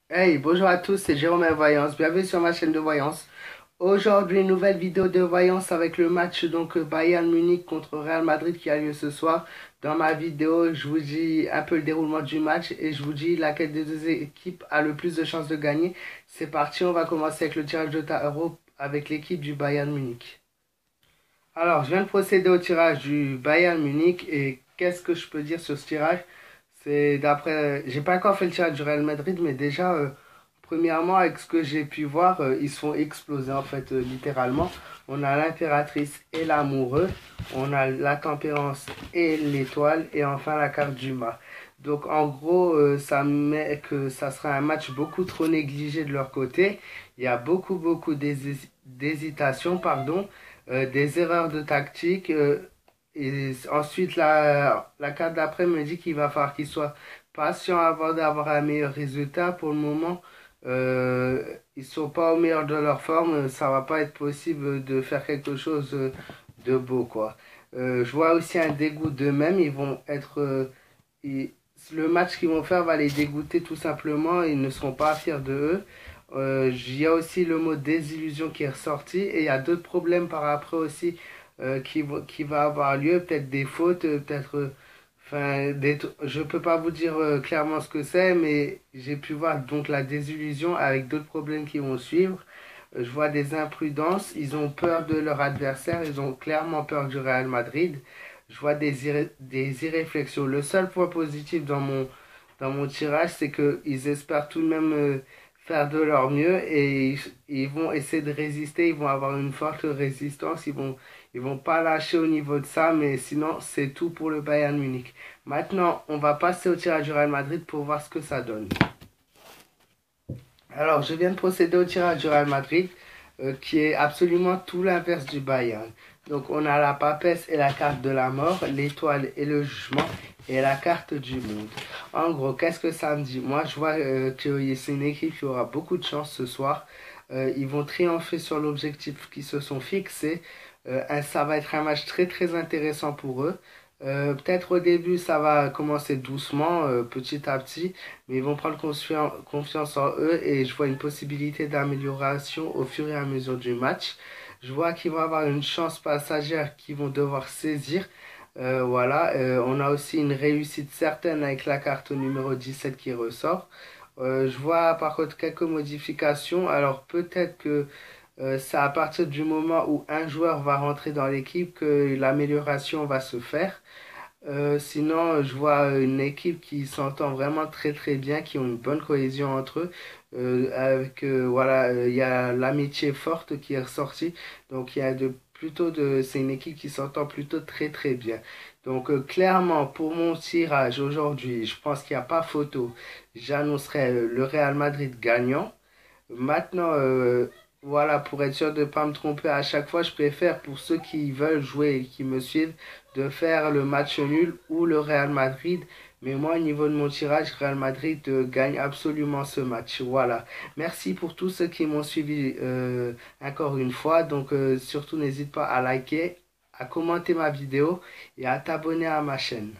Hey, bonjour à tous, c'est Jérôme Voyance. Bienvenue sur ma chaîne de voyance. Aujourd'hui, une nouvelle vidéo de voyance avec le match Bayern Munich contre Real Madrid qui a lieu ce soir. Dans ma vidéo, je vous dis un peu le déroulement du match et je vous dis laquelle des deux équipes a le plus de chances de gagner. C'est parti, on va commencer avec le tirage de tarot avec l'équipe du Bayern Munich. Alors, je viens de procéder au tirage du Bayern Munich et qu'est-ce que je peux dire sur ce tirage? C'est d'après, j'ai pas encore fait le tirage du Real Madrid, mais déjà, premièrement, avec ce que j'ai pu voir, ils se font exploser en fait, littéralement. On a l'impératrice et l'amoureux, on a la tempérance et l'étoile, et enfin la carte du mât. Donc en gros, ça met que ça sera un match beaucoup trop négligé de leur côté. Il y a beaucoup d'hésitation, pardon, des erreurs de tactique. Et ensuite, la carte d'après me dit qu'il va falloir qu'il soit patient avant d'avoir un meilleur résultat. Pour le moment, ils sont pas au meilleur de leur forme. Ça va pas être possible de faire quelque chose de beau, quoi. Je vois aussi un dégoût d'eux-mêmes. Ils vont être, le match qu'ils vont faire va les dégoûter tout simplement. Ils ne seront pas fiers de eux. Il y a aussi le mot désillusion qui est ressorti et il y a d'autres problèmes par après aussi qui va avoir lieu, peut-être des fautes, peut-être, enfin, je peux pas vous dire clairement ce que c'est, mais j'ai pu voir donc la désillusion avec d'autres problèmes qui vont suivre. Je vois des imprudences, ils ont peur de leur adversaire, ils ont clairement peur du Real Madrid. Je vois des irréflexions. Le seul point positif dans mon tirage, c'est qu'ils espèrent tout de même faire de leur mieux et ils vont essayer de résister, ils vont avoir une forte résistance, ils vont pas lâcher au niveau de ça, mais sinon c'est tout pour le Bayern Munich. Maintenant, on va passer au tirage du Real Madrid pour voir ce que ça donne. Alors, je viens de procéder au tirage du Real Madrid, qui est absolument tout l'inverse du Bayern. Donc, on a la papesse et la carte de la mort, l'étoile et le jugement, et la carte du monde. En gros, qu'est-ce que ça me dit? Moi, je vois que c'est une équipe qui aura beaucoup de chance ce soir. Ils vont triompher sur l'objectif qu'ils se sont fixés. Ça va être un match très intéressant pour eux. Peut-être au début, ça va commencer doucement, petit à petit, mais ils vont prendre confiance en eux et je vois une possibilité d'amélioration au fur et à mesure du match. Je vois qu'ils vont avoir une chance passagère qu'ils vont devoir saisir. Voilà, on a aussi une réussite certaine avec la carte numéro 17 qui ressort. Je vois par contre quelques modifications. Alors peut-être que c'est à partir du moment où un joueur va rentrer dans l'équipe que l'amélioration va se faire. Sinon, je vois une équipe qui s'entend vraiment très bien, qui ont une bonne cohésion entre eux. Voilà, il y a l'amitié forte qui est ressortie. Donc, il y a c'est une équipe qui s'entend plutôt très bien. Donc, clairement, pour mon tirage aujourd'hui, je pense qu'il n'y a pas photo. J'annoncerai le Real Madrid gagnant. Maintenant, voilà, pour être sûr de ne pas me tromper à chaque fois, je préfère pour ceux qui veulent jouer et qui me suivent de faire le match nul ou le Real Madrid. Mais moi, au niveau de mon tirage, Real Madrid gagne absolument ce match. Voilà. Merci pour tous ceux qui m'ont suivi encore une fois. Donc, surtout, n'hésite pas à liker, à commenter ma vidéo et à t'abonner à ma chaîne.